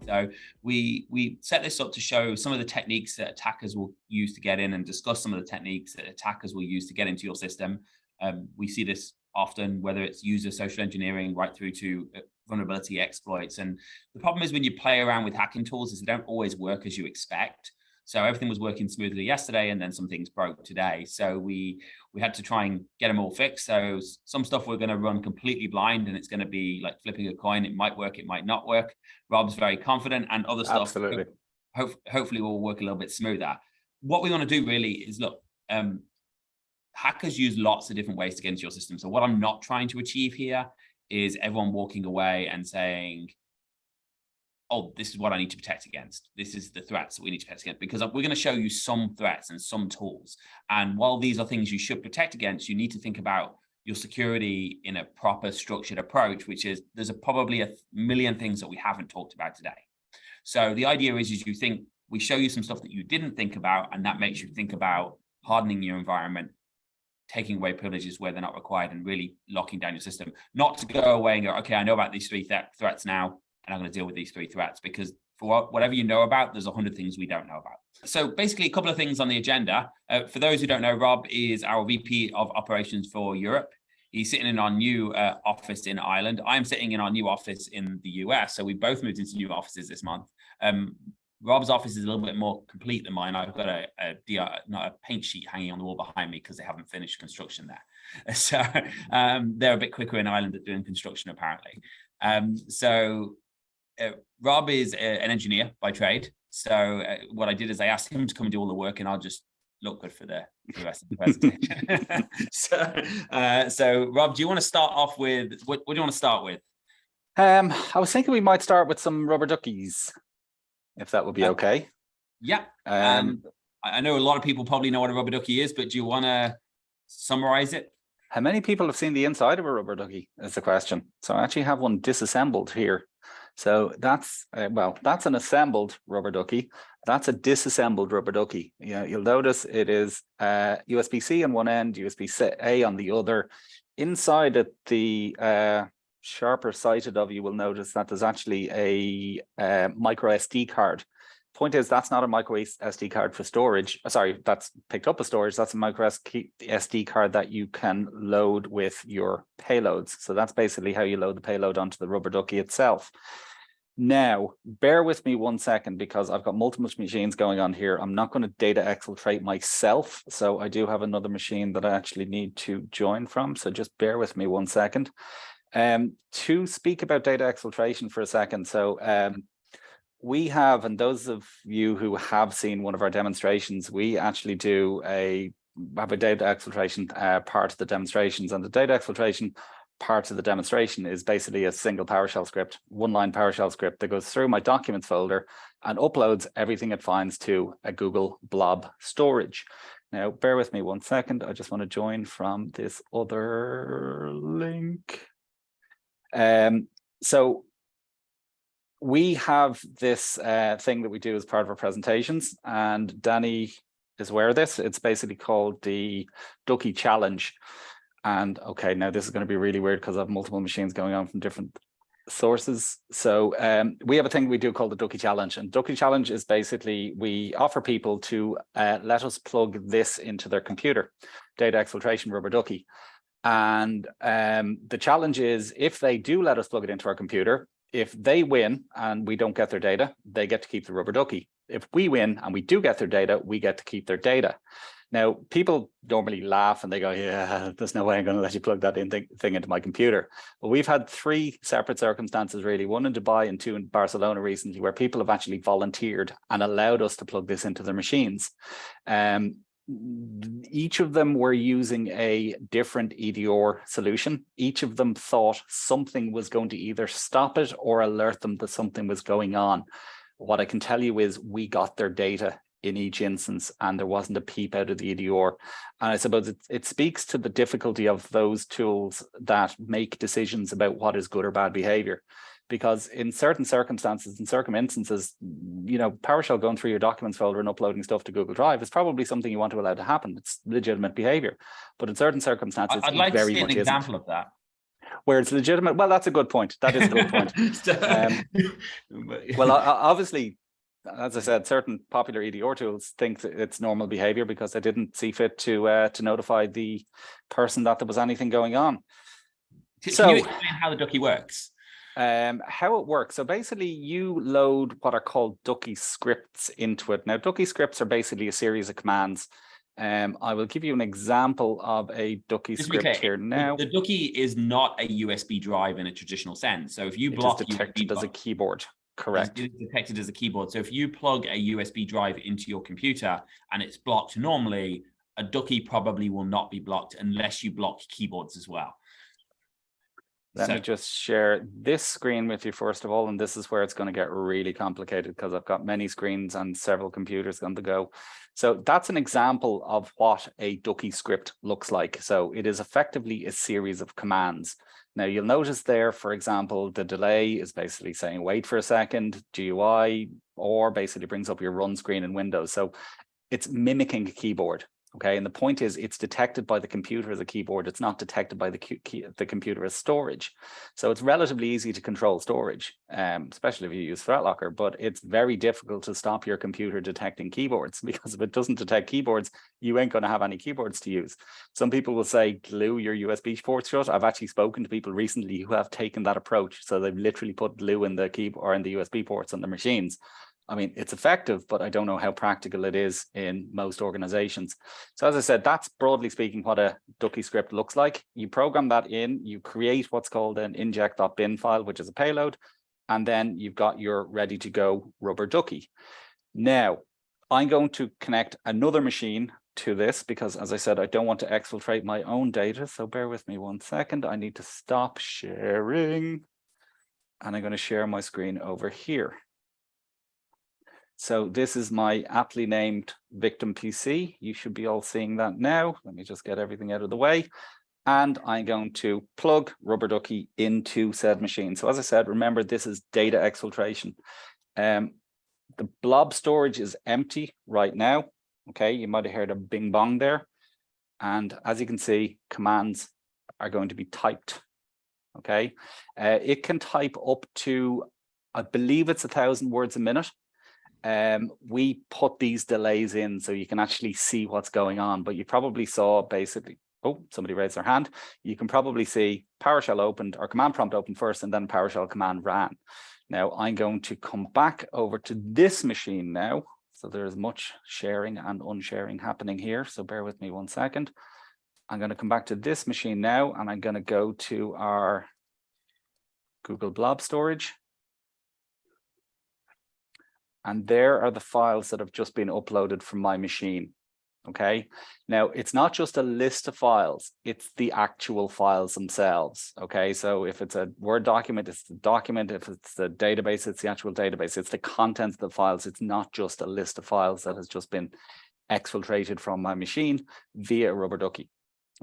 So we set this up to show some of the techniques that attackers will use to get in and discuss some of the techniques that attackers will use to get into your system. We see this often, whether it's user social engineering right through to vulnerability exploits. And the problem is when you play around with hacking tools is they don't always work as you expect. So everything was working smoothly yesterday, and then some things broke today. So we had to try and get them all fixed. So some stuff we're going to run completely blind, and it's going to be like flipping a coin. It might work, it might not work. Rob's very confident, and other stuff absolutely hopefully will work a little bit smoother. What we want to do really is look. Hackers use lots of different ways to get into your system. So what I'm not trying to achieve here is everyone walking away and saying, oh, this is what I need to protect against. This is the threats that we need to protect against, because we're going to show you some threats and some tools. And while these are things you should protect against, you need to think about your security in a proper structured approach, which is there's probably a million things that we haven't talked about today. So the idea is you think we show you some stuff that you didn't think about, and that makes you think about hardening your environment, taking away privileges where they're not required, and really locking down your system. Not to go away and go, okay, I know about these three threats now, and I'm going to deal with these three threats, because for whatever you know about, there's 100 things we don't know about. So basically a couple of things on the agenda. For those who don't know, Rob is our VP of operations for Europe. He's sitting in our new office in Ireland. I'm sitting in our new office in the US. So we both moved into new offices this month. Rob's office is a little bit more complete than mine. I've got not a paint sheet hanging on the wall behind me because they haven't finished construction there. So they're a bit quicker in Ireland at doing construction, apparently. Rob is an engineer by trade. So what I did is I asked him to come and do all the work, and I'll just look good for the rest of the presentation. So Rob, do you want to start off with, what do you want to start with? I was thinking we might start with some rubber duckies, if that would be okay. Yeah. I know a lot of people probably know what a rubber ducky is, but do you want to summarize it? How many people have seen the inside of a rubber ducky is the question. So I actually have one disassembled here. So that's, that's an assembled rubber ducky. That's a disassembled rubber ducky. You'll notice it is USB-C on one end, USB-A on the other. Inside at the sharper sighted of you will notice that there's actually a micro SD card. Point is, that's not a micro SD card for storage. Sorry, that's picked up a storage. That's a micro SD card that you can load with your payloads. So that's basically how you load the payload onto the rubber ducky itself. Now, bear with me 1 second, because I've got multiple machines going on here. I'm not going to data exfiltrate myself. So I do have another machine that I actually need to join from. So just bear with me 1 second. To speak about data exfiltration for a second. So we have, and those of you who have seen one of our demonstrations, we actually have a data exfiltration part of the demonstrations, and the data exfiltration part of the demonstration is basically a single PowerShell script, one-line PowerShell script that goes through my documents folder and uploads everything it finds to a Google Blob storage. Now, bear with me 1 second. I just want to join from this other link. So we have this thing that we do as part of our presentations, and Danny is aware of this. It's basically called the Ducky Challenge. And okay, now this is going to be really weird because I have multiple machines going on from different sources. So we have a thing we do called the Ducky Challenge, and Ducky Challenge is basically we offer people to let us plug this into their computer, data exfiltration rubber ducky. And the challenge is, if they do let us plug it into our computer, if they win and we don't get their data, they get to keep the rubber ducky. If we win and we do get their data, we get to keep their data. Now, people normally laugh and they go, yeah, there's no way I'm going to let you plug that thing into my computer. But we've had 3 separate circumstances, really, 1 in Dubai and 2 in Barcelona recently, where people have actually volunteered and allowed us to plug this into their machines. Each of them were using a different EDR solution. Each of them thought something was going to either stop it or alert them that something was going on. What I can tell you is we got their data in each instance, and there wasn't a peep out of the EDR. And I suppose it speaks to the difficulty of those tools that make decisions about what is good or bad behavior. Because in certain circumstances, in certain instances, PowerShell going through your documents folder and uploading stuff to Google Drive is probably something you want to allow to happen. It's legitimate behavior. But in certain circumstances, I'd like very to see much an example of that. Where it's legitimate. Well, that's a good point. That is a good point. Well, obviously, as I said, certain popular EDR tools think that it's normal behavior because they didn't see fit to notify the person that there was anything going on. Can you explain how the Ducky works? How it works. So basically you load what are called Ducky scripts into it. Now, Ducky scripts are basically a series of commands. I will give you an example of a Ducky script here now. The Ducky is not a USB drive in a traditional sense. So if you block, it is detected as a keyboard. Correct. It is detected as a keyboard. So if you plug a USB drive into your computer and it's blocked normally, a Ducky probably will not be blocked unless you block keyboards as well. Let me just share this screen with you first of all, and this is where it's going to get really complicated because I've got many screens and several computers on the go. So that's an example of what a Ducky script looks like. So it is effectively a series of commands. Now you'll notice there, for example, the delay is basically saying, wait for a second, GUI, or basically brings up your run screen in Windows. So it's mimicking a keyboard. Okay, and the point is it's detected by the computer as a keyboard. It's not detected by the computer as storage. So it's relatively easy to control storage, especially if you use ThreatLocker, but it's very difficult to stop your computer detecting keyboards because if it doesn't detect keyboards, you ain't going to have any keyboards to use. Some people will say glue your USB ports shut. I've actually spoken to people recently who have taken that approach. So they've literally put glue in the keyboard or in the USB ports on the machines. I mean, it's effective, but I don't know how practical it is in most organizations. So as I said, that's broadly speaking what a Ducky script looks like. You program that in, you create what's called an inject.bin file, which is a payload, and then you've got your ready to go Rubber Ducky. Now, I'm going to connect another machine to this because, as I said, I don't want to exfiltrate my own data. So bear with me 1 second. I need to stop sharing, and I'm going to share my screen over here. So this is my aptly named victim PC. You should be all seeing that now. Let me just get everything out of the way. And I'm going to plug Rubber Ducky into said machine. So as I said, remember, this is data exfiltration. The blob storage is empty right now. Okay, you might have heard a bing bong there. And as you can see, commands are going to be typed. Okay, it can type up to, I believe it's 1,000 words a minute. We put these delays in so you can actually see what's going on, but you probably saw basically, oh, somebody raised their hand. You can probably see PowerShell opened or command prompt opened first and then PowerShell command ran. Now I'm going to come back over to this machine now. So there's much sharing and unsharing happening here. So bear with me 1 second. I'm going to come back to this machine now and I'm going to go to our Google Blob storage. And there are the files that have just been uploaded from my machine. Okay, now it's not just a list of files, it's the actual files themselves. Okay, so if it's a Word document, it's the document. If it's the database, it's the actual database. It's the contents of the files. It's not just a list of files that has just been exfiltrated from my machine via Rubber Ducky.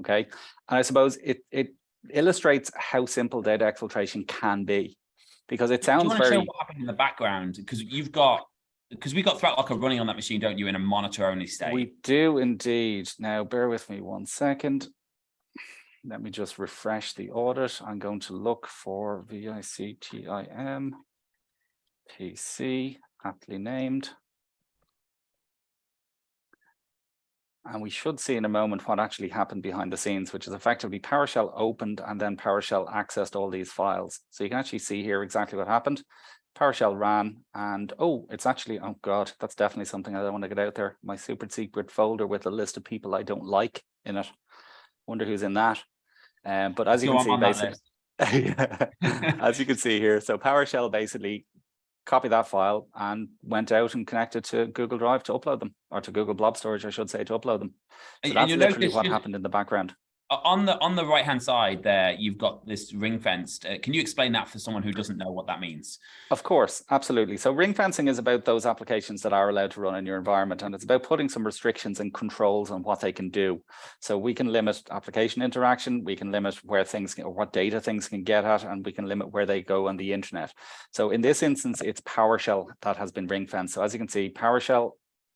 Okay, and I suppose it illustrates how simple data exfiltration can be. Because it sounds very. Show what happened in the background, because we've got ThreatLocker running on that machine, don't you, in a monitor only state? We do indeed. Now, bear with me 1 second. Let me just refresh the audit. I'm going to look for VICTIM PC, aptly named. And we should see in a moment what actually happened behind the scenes, which is effectively PowerShell opened and then PowerShell accessed all these files. So you can actually see here exactly what happened. PowerShell ran and, oh, it's actually, oh God, that's definitely something I don't want to get out there. My super secret folder with a list of people I don't like in it. Wonder who's in that. But as you can see, basically, as you can see here, so PowerShell basically copied that file and went out and connected to Google Drive to upload them, or to Google Blob Storage, I should say, to upload them. So that's literally what happened in the background. On the right hand side there, you've got this ring fenced. Can you explain that for someone who doesn't know what that means? Of course, absolutely. So ring fencing is about those applications that are allowed to run in your environment, and it's about putting some restrictions and controls on what they can do. So we can limit application interaction, we can limit where things or what data things can get at, and we can limit where they go on the internet. So in this instance, it's PowerShell that has been ring fenced. So as you can see, PowerShell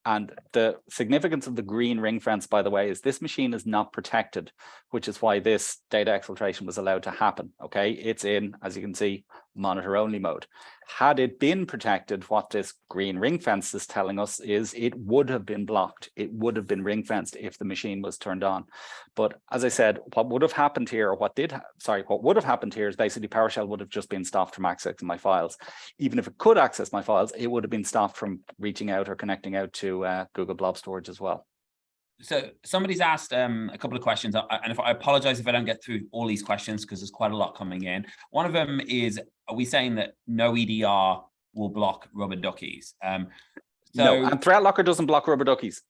And the significance of the green ring fence, by the way, is this machine is not protected, which is why this data exfiltration was allowed to happen. Okay, it's in, as you can see, monitor only mode. Had it been protected, what this green ring fence is telling us is it would have been blocked. It would have been ring fenced if the machine was turned on. But as I said, what would have happened here, or what would have happened here is basically PowerShell would have just been stopped from accessing my files. Even if it could access my files, it would have been stopped from reaching out or connecting out to Google Blob Storage as well. So somebody's asked a couple of questions, and if I apologize if I don't get through all these questions because there's quite a lot coming in. One of them is, are we saying that no EDR will block rubber duckies? No, and ThreatLocker doesn't block rubber duckies.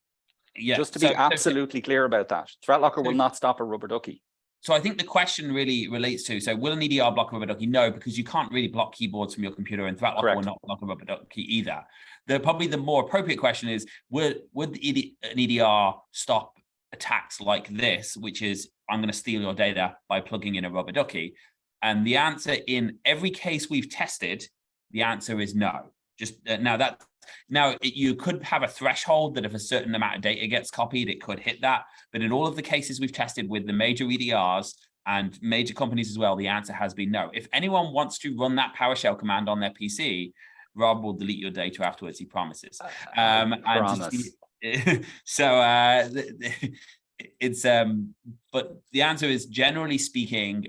Yeah, just to be absolutely clear about that. ThreatLocker will not stop a rubber ducky. So I think the question really relates to, so will an EDR block a rubber ducky? No, because you can't really block keyboards from your computer, and ThreatLocker will not block a rubber ducky either. Probably the more appropriate question is, would an EDR stop attacks like this, which is, I'm going to steal your data by plugging in a rubber ducky? And the answer, in every case we've tested, the answer is no. Just you could have a threshold that if a certain amount of data gets copied, it could hit that. But in all of the cases we've tested with the major EDRs and major companies as well, the answer has been no. If anyone wants to run that PowerShell command on their PC, Rob will delete your data afterwards, he promises. Promise. But the answer is, generally speaking,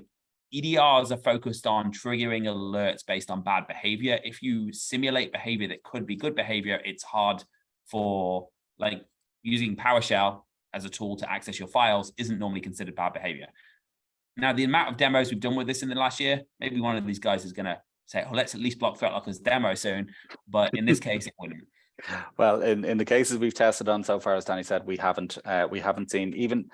EDRs are focused on triggering alerts based on bad behavior. If you simulate behavior that could be good behavior, it's hard for, like, using PowerShell as a tool to access your files isn't normally considered bad behavior. Now, the amount of demos we've done with this in the last year, maybe one of these guys is going to say, oh, let's at least block ThreatLocker's demo soon. But in this case, it wouldn't. Well, in the cases we've tested on so far, as Danny said, we haven't seen, even,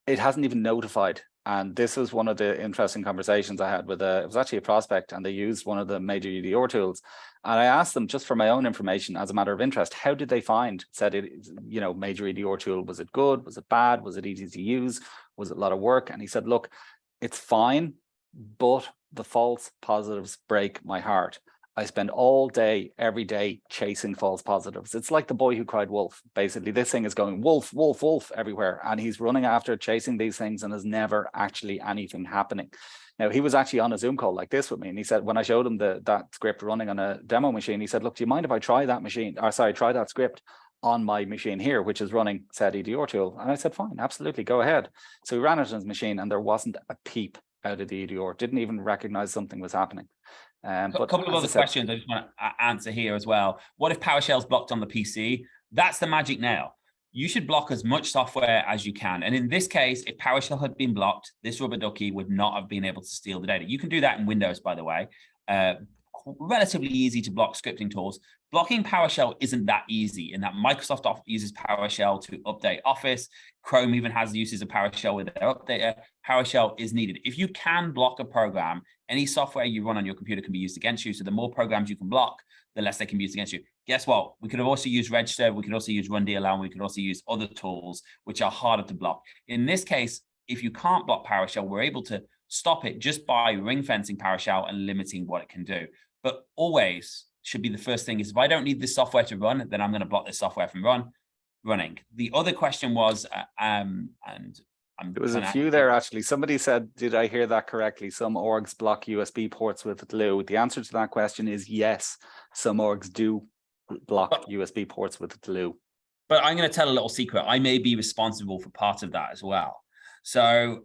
it hasn't even notified. And this was one of the interesting conversations I had with it was actually a prospect, and they used one of the major EDR tools. And I asked them, just for my own information, as a matter of interest, how did they find, said it, major EDR tool, was it good? Was it bad? Was it easy to use? Was it a lot of work? And he said, look, it's fine, but the false positives break my heart. I spend all day, every day, chasing false positives. It's like the boy who cried wolf. Basically, this thing is going wolf, wolf, wolf everywhere. And he's running after chasing these things, and there's never actually anything happening. Now, he was actually on a Zoom call like this with me. And he said, when I showed him that script running on a demo machine, he said, look, do you mind if I try that script on my machine here, which is running said EDR tool? And I said, fine, absolutely, go ahead. So he ran it on his machine, and there wasn't a peep out of the EDR. Didn't even recognize something was happening. But a couple of other questions I just want to answer here as well. What if PowerShell's blocked on the PC? That's the magic nail. You should block as much software as you can. And in this case, if PowerShell had been blocked, this rubber ducky would not have been able to steal the data. You can do that in Windows, by the way. Relatively easy to block scripting tools. Blocking PowerShell isn't that easy, in that Microsoft uses PowerShell to update Office. Chrome even has uses of PowerShell with their updater. PowerShell is needed. If you can block a program, any software you run on your computer can be used against you. So the more programs you can block, the less they can be used against you. Guess what? We could have also used Register. We could also use RunDLL. And we could also use other tools which are harder to block. In this case, if you can't block PowerShell, we're able to stop it just by ring-fencing PowerShell and limiting what it can do. But always should be the first thing is, if I don't need this software to run, then I'm going to block this software from running. The other question was, there was a few there, actually. Somebody said, did I hear that correctly? Some orgs block USB ports with glue. The answer to that question is yes. Some orgs do block USB ports with glue. But I'm going to tell a little secret. I may be responsible for part of that as well. So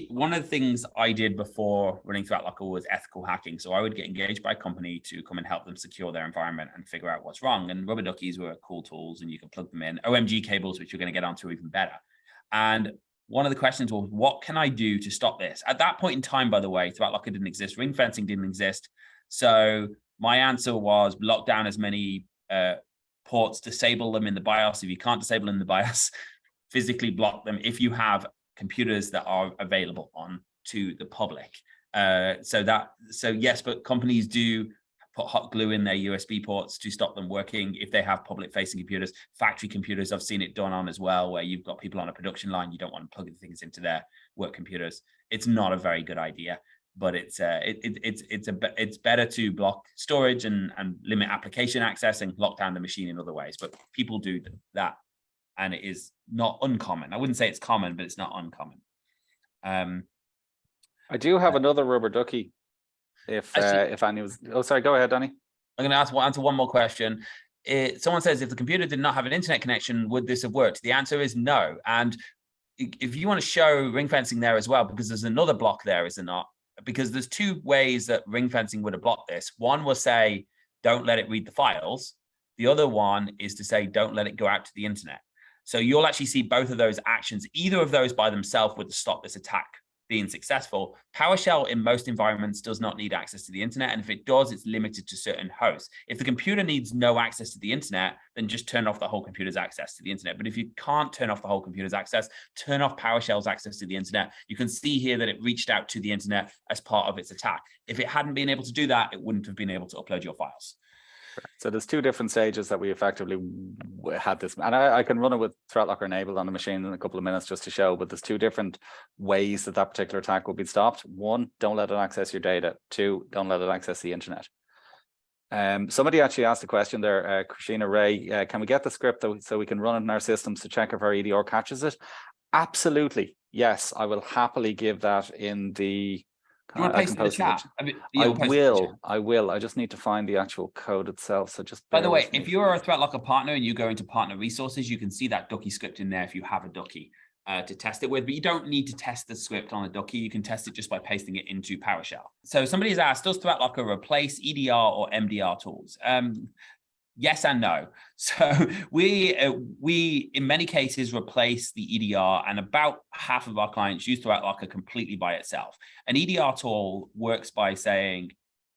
one of the things I did before running ThreatLocker was ethical hacking. So I would get engaged by a company to come and help them secure their environment and figure out what's wrong. And rubber duckies were cool tools, and you can plug them in. O.M.G. cables, which you're going to get onto, even better. And one of the questions was, what can I do to stop this? At that point in time, by the way, ThreatLocker didn't exist. Ringfencing didn't exist. So my answer was lock down as many ports, disable them in the BIOS. If you can't disable them in the BIOS, physically block them if you have computers that are available on to the public. So yes, but companies do put hot glue in their USB ports to stop them working if they have public facing computers. Factory computers, I've seen it done on as well, where you've got people on a production line, you don't want to plug things into their work computers. It's not a very good idea. but it's better to block storage and limit application access and lock down the machine in other ways. But people do that, and it is not uncommon. I wouldn't say it's common, but it's not uncommon. I do have another Rubber Ducky. If Annie was, oh, sorry, go ahead, Danny. I'm going to answer one more question. Someone says, if the computer did not have an internet connection, would this have worked? The answer is no. And if you want to show ring fencing there as well, because there's another block there, is there not? Because there's two ways that ring fencing would have blocked this. One will say, don't let it read the files. The other one is to say, don't let it go out to the internet. So you'll actually see both of those actions. Either of those by themselves would stop this attack being successful. PowerShell in most environments does not need access to the internet. And if it does, it's limited to certain hosts. If the computer needs no access to the internet, then just turn off the whole computer's access to the internet. But if you can't turn off the whole computer's access, turn off PowerShell's access to the internet. You can see here that it reached out to the internet as part of its attack. If it hadn't been able to do that, it wouldn't have been able to upload your files. So there's two different stages that we effectively had this, and I can run it with ThreatLocker enabled on the machine in a couple of minutes just to show, but there's two different ways that particular attack will be stopped. One, don't let it access your data. Two, don't let it access the internet. Somebody actually asked a question there, Christina Ray, can we get the script so we can run it in our systems to check if our EDR catches it? Absolutely, yes, I will happily give that in the... Do you want to paste it in the chat? I will. I just need to find the actual code itself. So just by the way, if you're a ThreatLocker partner and you go into partner resources, you can see that Ducky script in there if you have a Ducky to test it with. But you don't need to test the script on a Ducky. You can test it just by pasting it into PowerShell. So somebody has asked, does ThreatLocker replace EDR or MDR tools? Yes and no. So we in many cases replace the EDR, and about half of our clients use ThreatLocker completely by itself. An EDR tool works by saying,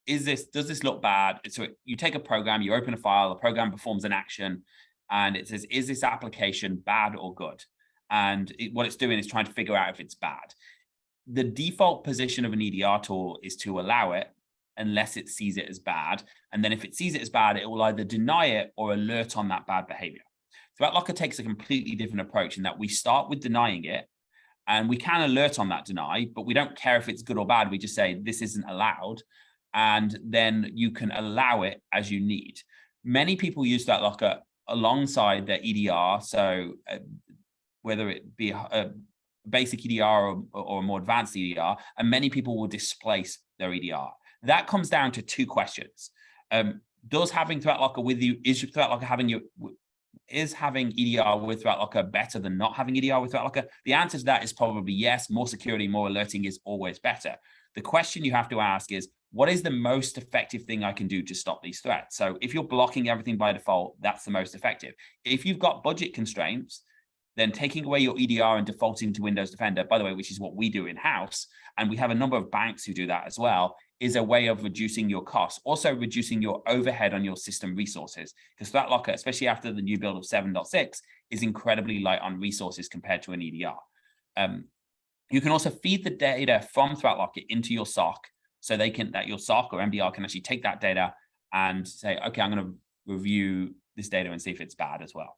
does this look bad? So you take a program, you open a file, the program performs an action, and it says, is this application bad or good? And what it's doing is trying to figure out if it's bad. The default position of an EDR tool is to allow it unless it sees it as bad. And then if it sees it as bad, it will either deny it or alert on that bad behavior. ThreatLocker takes a completely different approach in that we start with denying it, and we can alert on that deny, but we don't care if it's good or bad. We just say this isn't allowed, and then you can allow it as you need. Many people use ThreatLocker alongside their EDR. So whether it be a basic EDR or a more advanced EDR, and many people will displace their EDR. That comes down to two questions. Does having ThreatLocker with you, is having EDR with ThreatLocker better than not having EDR with ThreatLocker? The answer to that is probably yes. More security, more alerting is always better. The question you have to ask is, what is the most effective thing I can do to stop these threats? So if you're blocking everything by default, that's the most effective. If you've got budget constraints, then taking away your EDR and defaulting to Windows Defender, by the way, which is what we do in-house, and we have a number of banks who do that as well, is a way of reducing your costs, also reducing your overhead on your system resources, because ThreatLocker, especially after the new build of 7.6, is incredibly light on resources compared to an EDR. You can also feed the data from ThreatLocker into your SOC, so that your SOC or MDR can actually take that data and say, okay, I'm going to review this data and see if it's bad as well.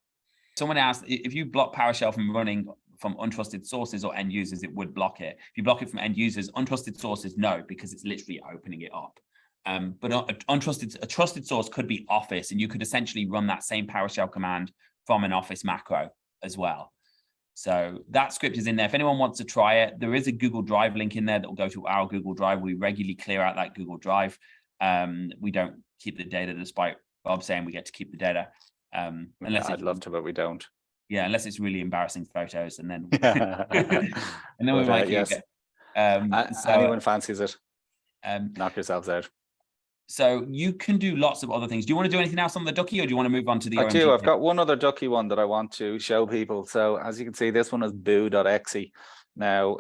Someone asked, if you block PowerShell from running from untrusted sources or end users, it would block it. If you block it from end users, untrusted sources, no, because it's literally opening it up. But a trusted source could be Office, and you could essentially run that same PowerShell command from an Office macro as well. So that script is in there. If anyone wants to try it, there is a Google Drive link in there that will go to our Google Drive. We regularly clear out that Google Drive. We don't keep the data, despite Bob saying we get to keep the data. Unless I'd love to, but we don't. Yeah, unless it's really embarrassing photos, and then and then we might keep it. So, anyone fancies it, knock yourselves out. So you can do lots of other things. Do you want to do anything else on the Ducky, or do you want to move on to the O.M.G? I've got one other Ducky one that I want to show people. So as you can see, this one is boo.exe. Now,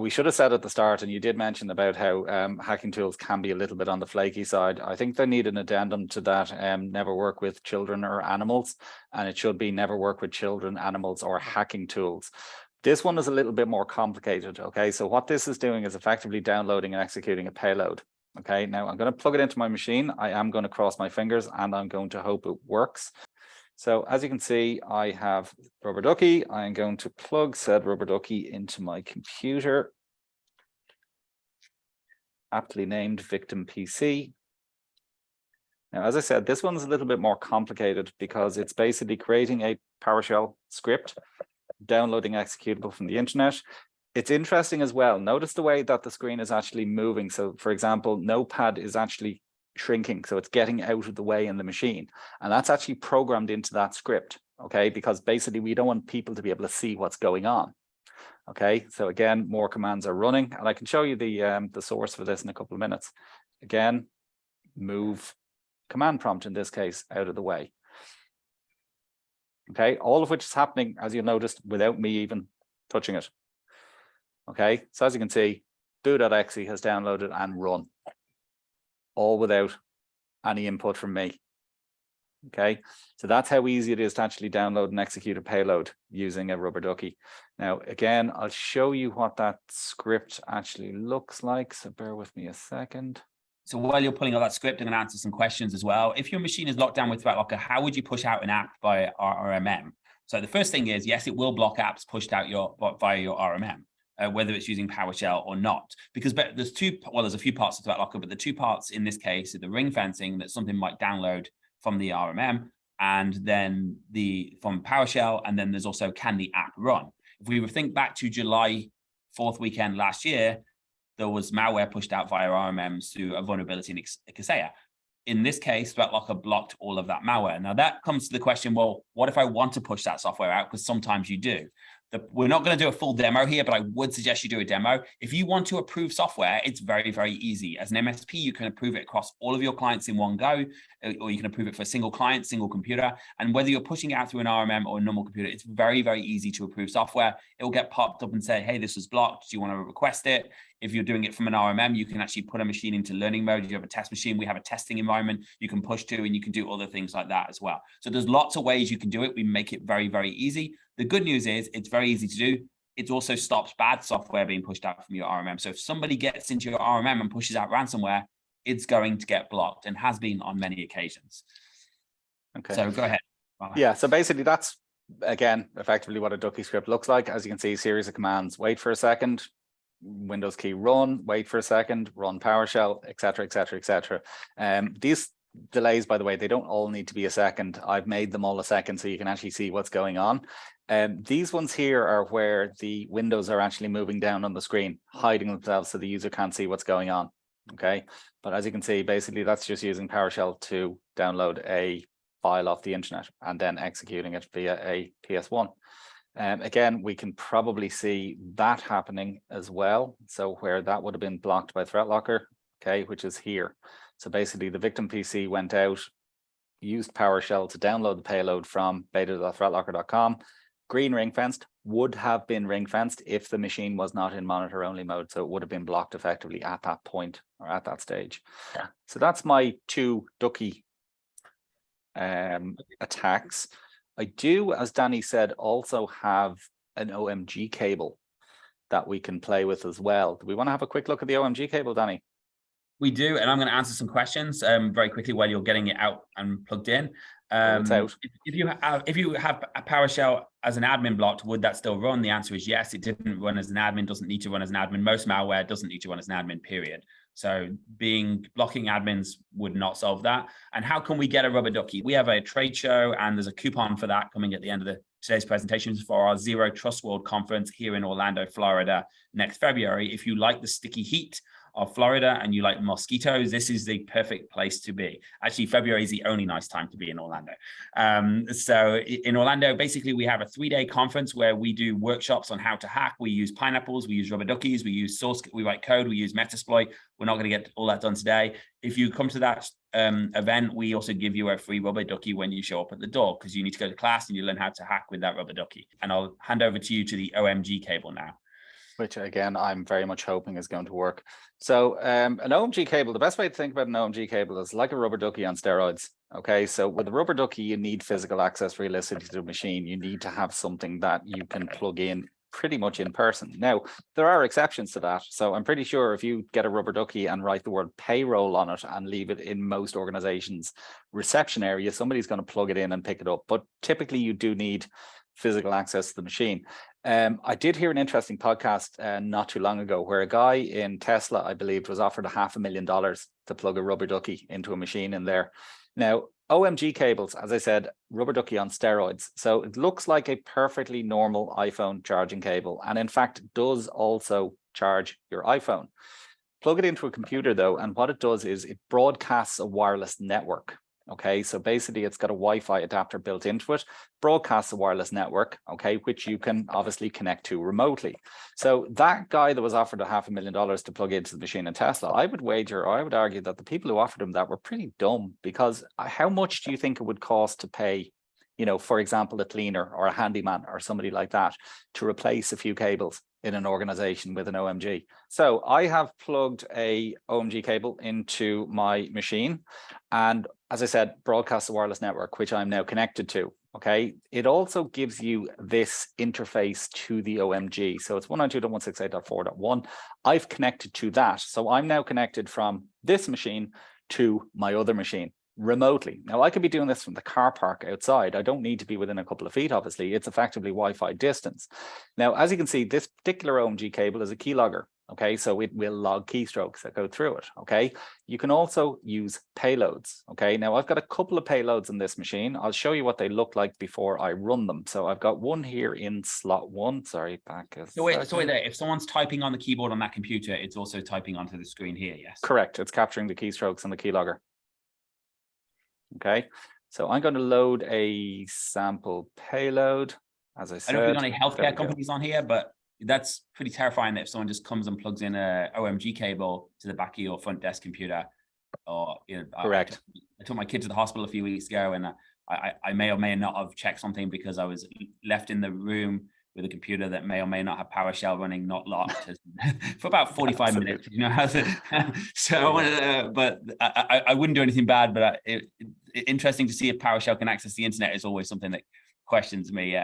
we should have said at the start, and you did mention about how hacking tools can be a little bit on the flaky side. I think they need an addendum to that. Never work with children or animals, and it should be never work with children, animals, or hacking tools. This one is a little bit more complicated. Okay, so what this is doing is effectively downloading and executing a payload. Okay, now I'm going to plug it into my machine. I am going to cross my fingers, and I'm going to hope it works. So as you can see, I have Rubber Ducky. I am going to plug said Rubber Ducky into my computer. aptly named victim PC. Now, as I said, this one's a little bit more complicated because it's basically creating a PowerShell script, downloading executable from the internet. It's interesting as well. Notice the way that the screen is actually moving. So for example, Notepad is actually shrinking. So it's getting out of the way in the machine. And that's actually programmed into that script. Okay, because basically we don't want people to be able to see what's going on. Okay, so again, more commands are running, and I can show you the source for this in a couple of minutes. Again, move command prompt in this case out of the way. Okay, all of which is happening, as you noticed, without me even touching it. Okay, so as you can see, boo.exe has downloaded and run, all without any input from me. Okay, so that's how easy it is to actually download and execute a payload using a Rubber Ducky. Now, again, I'll show you what that script actually looks like. So bear with me a second. So while you're pulling up that script, I'm going to answer some questions as well. If your machine is locked down with ThreatLocker, how would you push out an app by RMM? So the first thing is, yes, it will block apps pushed out via your RMM, whether it's using PowerShell or not. Because there's a few parts of ThreatLocker, but the two parts in this case are the ring fencing that something might download from the RMM, and then from PowerShell, and then there's also, can the app run? If we think back to July 4th weekend last year, there was malware pushed out via RMMs through a vulnerability in Kaseya. In this case, ThreatLocker blocked all of that malware. Now that comes to the question, well, what if I want to push that software out? Because sometimes you do. We're not going to do a full demo here, but I would suggest you do a demo. If you want to approve software, it's very, very easy. As an MSP, you can approve it across all of your clients in one go, or you can approve it for a single client, single computer. And whether you're pushing it out through an RMM or a normal computer, it's very, very easy to approve software. It will get popped up and say, hey, this was blocked. Do you want to request it? If you're doing it from an RMM, you can actually put a machine into learning mode. You have a test machine. We have a testing environment you can push to, and you can do other things like that as well. So there's lots of ways you can do it. We make it very, very easy. The good news is it's very easy to do. It also stops bad software being pushed out from your RMM. So if somebody gets into your RMM and pushes out ransomware, it's going to get blocked, and has been on many occasions. Okay. So go ahead. Yeah, so basically that's, again, effectively what a Ducky script looks like. As you can see, series of commands: wait for a second, Windows key run, wait for a second, run PowerShell, etc., etc., etc. These delays, by the way, they don't all need to be a second. I've made them all a second so you can actually see what's going on. These ones here are where the windows are actually moving down on the screen, hiding themselves so the user can't see what's going on. Okay, but as you can see, basically that's just using PowerShell to download a file off the internet and then executing it via a PS1. Again, we can probably see that happening as well. So where that would have been blocked by ThreatLocker, okay, which is here. So basically the victim PC went out, used PowerShell to download the payload from beta.threatlocker.com. Green ring fenced, would have been ring fenced if the machine was not in monitor only mode. So it would have been blocked effectively at that point or at that stage. Yeah. So that's my two Ducky attacks. I do, as Danny said, also have an O.M.G. cable that we can play with as well. Do we want to have a quick look at the O.M.G. cable, Danny? We do, and I'm going to answer some questions very quickly while you're getting it out and plugged in. It's out. If you have a PowerShell as an admin blocked, would that still run? The answer is yes. It didn't run as an admin, doesn't need to run as an admin. Most malware doesn't need to run as an admin, period. So blocking admins would not solve that. And how can we get a Rubber Ducky? We have a trade show, and there's a coupon for that coming at the end of today's presentations for our Zero Trust World Conference here in Orlando, Florida, next February. If you like the sticky heat of Florida and you like mosquitoes, this is the perfect place to be. Actually, February is the only nice time to be in Orlando. So in Orlando, basically, we have a 3-day conference where we do workshops on how to hack. We use pineapples, we use Rubber Duckies, we use source, we write code, we use Metasploit. We're not going to get all that done today. If you come to that event, we also give you a free Rubber Ducky when you show up at the door, because you need to go to class and you learn how to hack with that Rubber Ducky. And I'll hand over to you to the O.M.G. cable now. Which again, I'm very much hoping is going to work. So an O.M.G. cable, the best way to think about an O.M.G. cable is like a Rubber Ducky on steroids. Okay, so with a Rubber Ducky, you need physical access realistically to the machine. You need to have something that you can plug in pretty much in person. Now, there are exceptions to that. So I'm pretty sure if you get a Rubber Ducky and write the word payroll on it and leave it in most organizations' reception area, somebody's going to plug it in and pick it up. But typically you do need physical access to the machine. I did hear an interesting podcast not too long ago where a guy in Tesla, I believe, was offered $500,000 to plug a rubber ducky into a machine in there. Now, O.M.G. cables, as I said, rubber ducky on steroids. So it looks like a perfectly normal iPhone charging cable, and in fact does also charge your iPhone. Plug it into a computer though, and what it does is it broadcasts a wireless network. Okay, so basically it's got a Wi-Fi adapter built into it, broadcasts a wireless network, okay, which you can obviously connect to remotely. So that guy that was offered $500,000 to plug into the machine in Tesla, I would wager, or I would argue that the people who offered him that were pretty dumb, because how much do you think it would cost to pay, you know, for example, a cleaner or a handyman or somebody like that to replace a few cables in an organization with an O.M.G. So I have plugged a O.M.G. cable into my machine, and as I said, broadcast a wireless network, which I'm now connected to. Okay, it also gives you this interface to the O.M.G. So it's 192.168.4.1. I've connected to that. So I'm now connected from this machine to my other machine remotely. Now, I could be doing this from the car park outside. I don't need to be within a couple of feet, obviously. It's effectively Wi-Fi distance. Now, as you can see, this particular O.M.G. cable is a keylogger. Okay, so it will log keystrokes that go through it. Okay, you can also use payloads. Okay, now I've got a couple of payloads in this machine. I'll show you what they look like before I run them. So I've got one here in slot 1. Sorry, back a second. So wait there. If someone's typing on the keyboard on that computer, it's also typing onto the screen here, yes? Correct. It's capturing the keystrokes on the keylogger. Okay, so I'm going to load a sample payload. As I said, I don't think any healthcare companies on here, but that's pretty terrifying that if someone just comes and plugs in a O.M.G. cable to the back of your front desk computer, or, you know, correct. I took my kid to the hospital a few weeks ago, and I may or may not have checked something because I was left in the room with a computer that may or may not have PowerShell running, not locked, for about 45 minutes. You know, so but I wouldn't do anything bad. But interesting to see if PowerShell can access the internet is always something that questions me.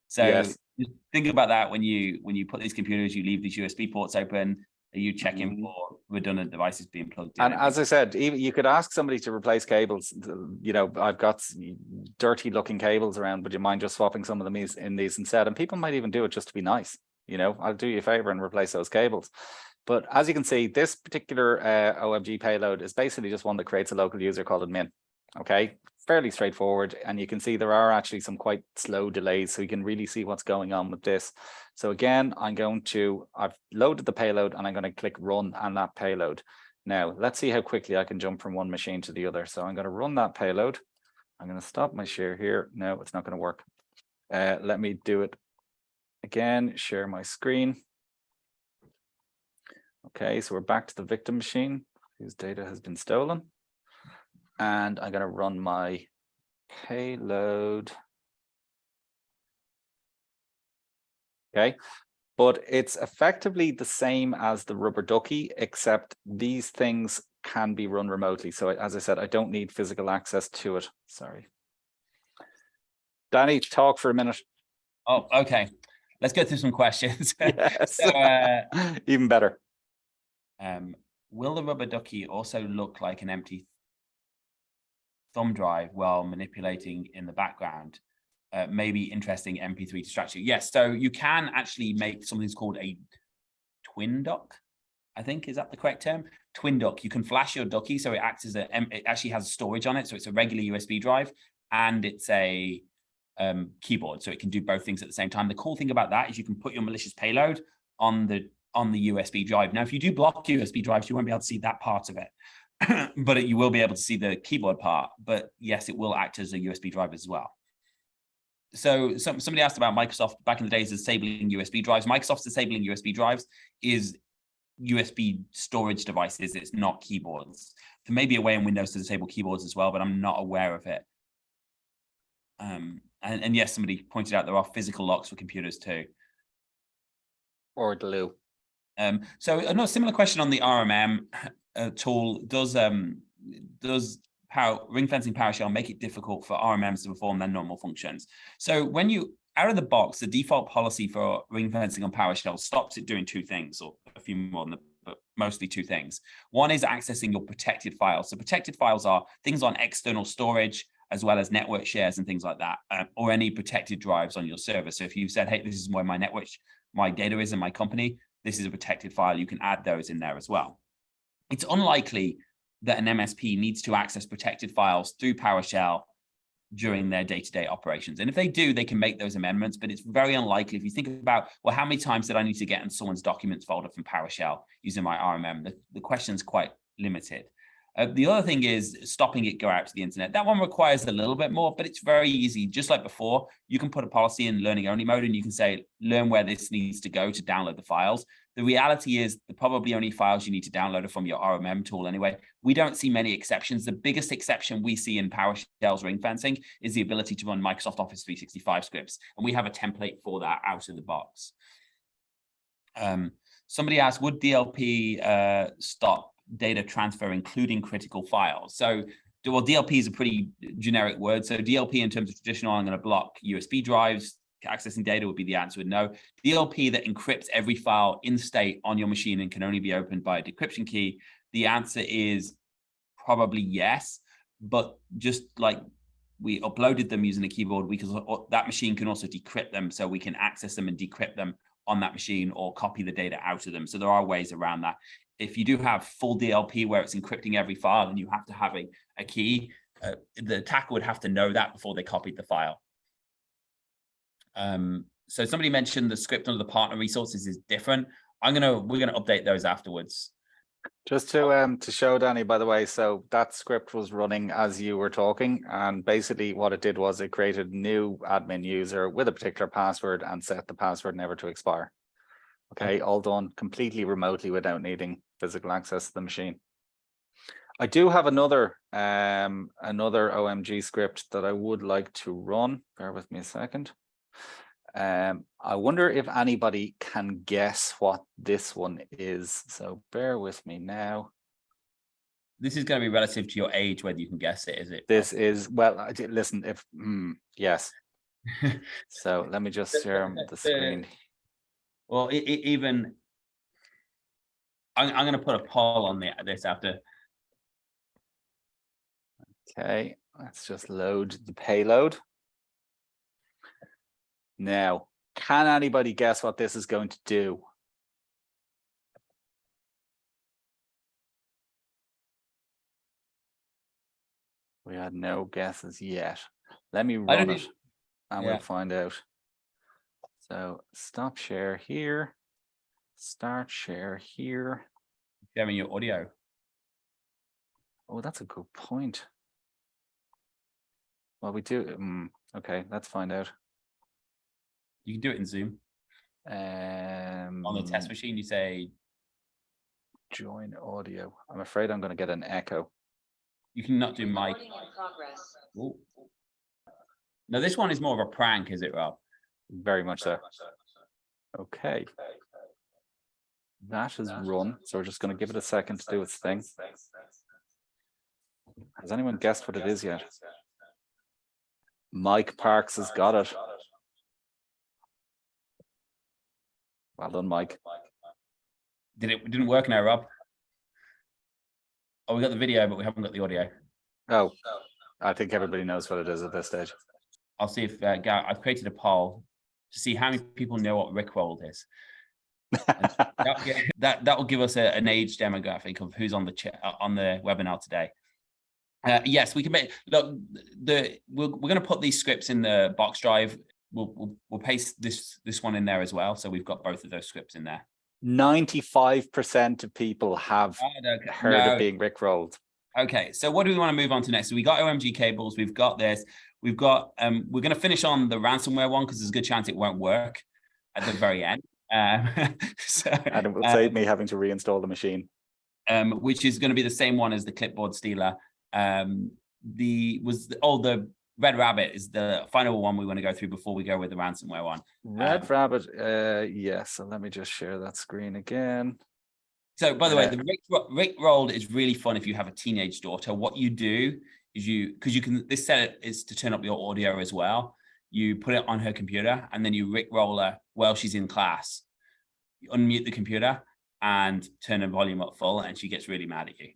So yes. Just think about that when you put these computers, you leave these USB ports open. Are you checking for redundant devices being plugged in? And as I said, even you could ask somebody to replace cables. You know, I've got dirty looking cables around, would you mind just swapping some of them in these instead? And people might even do it just to be nice. You know, I'll do you a favor and replace those cables. But as you can see, this particular O.M.G. payload is basically just one that creates a local user called admin. Okay, fairly straightforward. And you can see there are actually some quite slow delays, so you can really see what's going on with this. So again, I've loaded the payload and I'm going to click run on that payload. Now, let's see how quickly I can jump from one machine to the other. So I'm going to run that payload. I'm going to stop my share here. No, it's not going to work. Let me do it again, share my screen. Okay, so we're back to the victim machine whose data has been stolen. And I'm going to run my payload. Okay, but it's effectively the same as the rubber ducky, except these things can be run remotely. So as I said, I don't need physical access to it. Sorry. Danny, talk for a minute. Oh, okay. Let's go through some questions. Yes. So, even better. Will the rubber ducky also look like an empty thumb drive while manipulating in the background? Maybe interesting MP3 to strategy. Yes, so you can actually make something called a twin duck. I think, is that the correct term? Twin duck. You can flash your ducky, so it acts as it actually has storage on it, so it's a regular USB drive and it's a keyboard, so it can do both things at the same time. The cool thing about that is you can put your malicious payload on the USB drive. Now, if you do block USB drives, you won't be able to see that part of it, but you will be able to see the keyboard part. But yes, it will act as a USB drive as well. So somebody asked about Microsoft back in the days disabling USB drives. Microsoft's disabling USB drives is USB storage devices. It's not keyboards. There may be a way in Windows to disable keyboards as well, but I'm not aware of it. And yes, somebody pointed out there are physical locks for computers too. Or glue. So another similar question on the RMM tool. Does Ringfencing PowerShell make it difficult for RMMs to perform their normal functions? So when you, out of the box, the default policy for Ringfencing on PowerShell stops it doing two things, or a few more than but mostly two things. One is accessing your protected files. So protected files are things on external storage, as well as network shares and things like that, or any protected drives on your server. So if you said, hey, this is where my network, my data is in my company, this is a protected file, you can add those in there as well. It's unlikely that an MSP needs to access protected files through PowerShell during their day-to-day operations. And if they do, they can make those amendments, but it's very unlikely. If you think about, well, how many times did I need to get in someone's documents folder from PowerShell using my RMM? The question's quite limited. The other thing is stopping it go out to the internet. That one requires a little bit more, but it's very easy. Just like before, you can put a policy in learning only mode and you can say, learn where this needs to go to download the files. The reality is the probably only files you need to download are from your RMM tool anyway. We don't see many exceptions. The biggest exception we see in PowerShell's ring fencing is the ability to run Microsoft Office 365 scripts. And we have a template for that out of the box. Somebody asked, would DLP stop data transfer, including critical files? So, well, DLP is a pretty generic word. So DLP in terms of traditional, I'm going to block USB drives, accessing data would be the answer with no. DLP that encrypts every file in state on your machine and can only be opened by a decryption key. The answer is probably yes, but just like we uploaded them using a keyboard, because that machine can also decrypt them, so we can access them and decrypt them on that machine or copy the data out of them. So there are ways around that. If you do have full DLP where it's encrypting every file and you have to have a key, the attacker would have to know that before they copied the file. So somebody mentioned the script under the partner resources is different. We're gonna update those afterwards. Just to show Danny, by the way, so that script was running as you were talking, and basically what it did was it created a new admin user with a particular password and set the password never to expire. Okay, all done completely remotely without needing physical access to the machine. I do have another O.M.G script that I would like to run. Bear with me a second. I wonder if anybody can guess what this one is. So bear with me now. This is going to be relative to your age, whether you can guess it, is it? This is, well, listen, if, yes. So let me just share the screen. Well, even, I'm going to put a poll on this after. Okay, let's just load the payload. Now, can anybody guess what this is going to do? We had no guesses yet. Let me run it and we'll find out. So stop share here, start share here. Sharing your audio. Oh, that's a good point. Well, we do. Okay, let's find out. You can do it in Zoom. On the test machine, you say join audio. I'm afraid I'm going to get an echo. You can not do mic. No, this one is more of a prank, is it, Rob? Very much so. Okay. That is run. So we're just going to give it a second to do its thing. Has anyone guessed what it is yet? Mike Parks has got it. Well done, Mike. It didn't work now, Rob? Oh, we got the video, but we haven't got the audio. Oh, I think everybody knows what it is at this stage. I'll see if I've created a poll to see how many people know what Rickrolled is. that will give us an age demographic of who's on the chat on the webinar today. Yes, we can make. Look, we're going to put these scripts in the box drive. We'll paste this one in there as well, so we've got both of those scripts in there. 95% of people have heard of being Rickrolled. Okay, so what do we want to move on to next? So we got O.M.G cables, we've got this, we've got we're going to finish on the ransomware one because there's a good chance it won't work at the very end. And it will save me having to reinstall the machine. Which is going to be the same one as the clipboard stealer. The REDRABBIT is the final one we want to go through before we go with the ransomware one. REDRABBIT, yes. So let me just share that screen again. So, by the way, the Rickrolled is really fun if you have a teenage daughter. What you do is this set is to turn up your audio as well. You put it on her computer and then you Rickroll her while she's in class. You unmute the computer and turn her volume up full, and she gets really mad at you.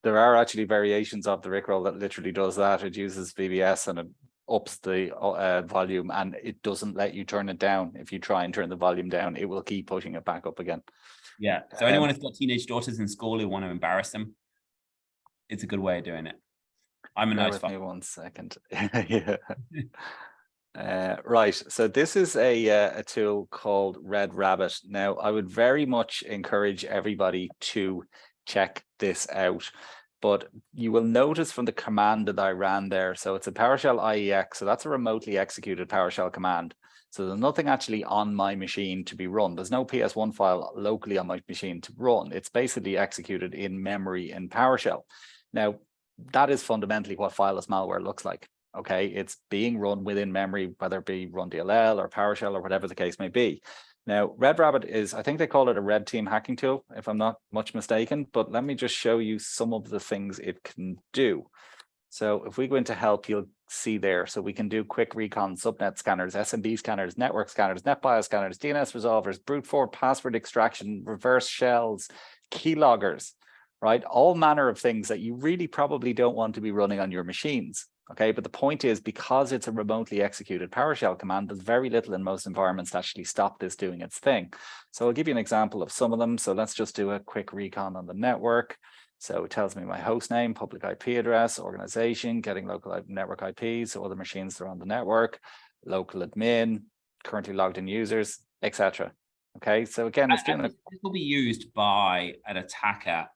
There are actually variations of the Rickroll that literally does that. It uses VBS and it ups the volume, and it doesn't let you turn it down. If you try and turn the volume down, it will keep pushing it back up again. Yeah. So anyone who's got teenage daughters in school who want to embarrass them, it's a good way of doing it. I'm a nice father. 1 second. Yeah. Right. So this is a tool called REDRABBIT. Now, I would very much encourage everybody to check this out. But you will notice from the command that I ran there, so it's a PowerShell IEX, so that's a remotely executed PowerShell command. So there's nothing actually on my machine to be run. There's no PS1 file locally on my machine to run. It's basically executed in memory in PowerShell. Now, that is fundamentally what fileless malware looks like. Okay, it's being run within memory, whether it be run DLL or PowerShell or whatever the case may be. Now, REDRABBIT is, I think they call it a red team hacking tool, if I'm not much mistaken, but let me just show you some of the things it can do. So if we go into help, you'll see there. So we can do quick recon, subnet scanners, SMB scanners, network scanners, NetBIOS scanners, DNS resolvers, brute force password extraction, reverse shells, keyloggers, right? All manner of things that you really probably don't want to be running on your machines. Okay, but the point is, because it's a remotely executed PowerShell command, there's very little in most environments to actually stop this doing its thing. So I'll give you an example of some of them. So let's just do a quick recon on the network. So it tells me my host name, public IP address, organization, getting local network IPs, so other machines that are on the network, local admin, currently logged in users, etc. Okay, so again, it's doing this will be used by an attacker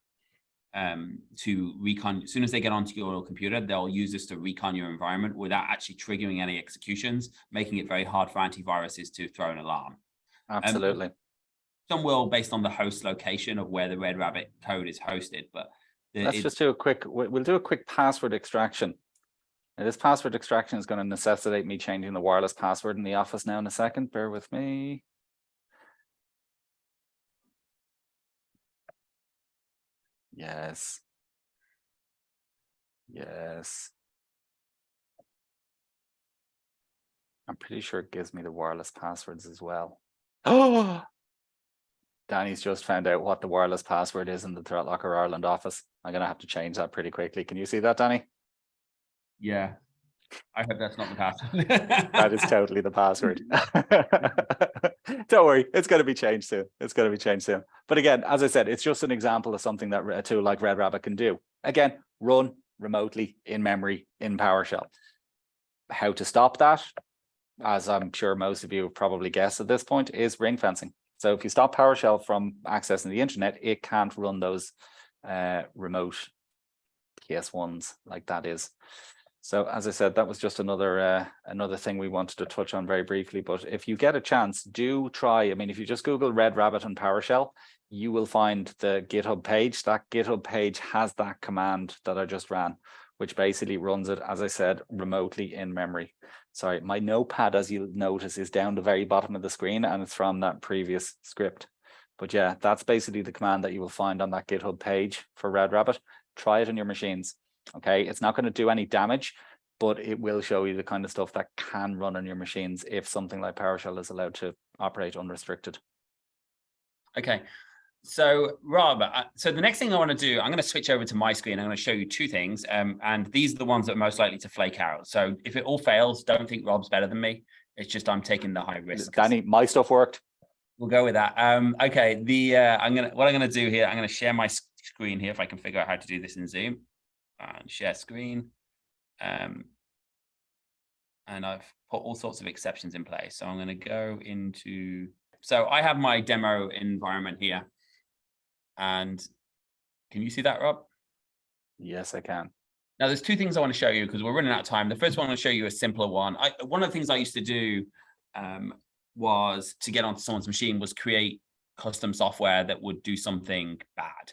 to recon. As soon as they get onto your computer, they'll use this to recon your environment without actually triggering any executions, making it very hard for antiviruses to throw an alarm. Absolutely. Some will based on the host location of where the REDRABBIT code is hosted, but let's just do a quick, we'll do a quick password extraction. Now, this password extraction is going to necessitate me changing the wireless password in the office now in a second. Bear with me. Yes. Yes. I'm pretty sure it gives me the wireless passwords as well. Oh, Danny's just found out what the wireless password is in the ThreatLocker Ireland office. I'm going to have to change that pretty quickly. Can you see that, Danny? Yeah. I hope that's not the password. That is totally the password. Don't worry, it's going to be changed soon. It's going to be changed soon. But again, as I said, it's just an example of something that a tool like REDRABBIT can do. Again, run remotely in memory in PowerShell. How to stop that, as I'm sure most of you have probably guessed at this point, is ring fencing. So if you stop PowerShell from accessing the internet, it can't run those remote PS1s like that is. So as I said, that was just another thing we wanted to touch on very briefly. But if you get a chance, do try. I mean, if you just Google REDRABBIT and PowerShell, you will find the GitHub page. That GitHub page has that command that I just ran, which basically runs it, as I said, remotely in memory. Sorry, my notepad, as you'll notice, is down the very bottom of the screen, and it's from that previous script. But yeah, that's basically the command that you will find on that GitHub page for REDRABBIT. Try it on your machines. Okay, it's not going to do any damage, but it will show you the kind of stuff that can run on your machines if something like PowerShell is allowed to operate unrestricted. Okay, so Rob, so the next thing I want to do, I'm going to switch over to my screen. I'm going to show you two things, and these are the ones that are most likely to flake out. So if it all fails, don't think Rob's better than me. It's just I'm taking the high risk. Danny, my stuff worked. We'll go with that. Okay, what I'm gonna do here, I'm gonna share my screen here if I can figure out how to do this in Zoom. And share screen. And I've put all sorts of exceptions in place. So I'm going to go into, so I have my demo environment here. And can you see that, Rob? Yes, I can. Now, there's two things I want to show you because we're running out of time. The first one, I want to show you a simpler one. One of the things I used to do was to get onto someone's machine was create custom software that would do something bad.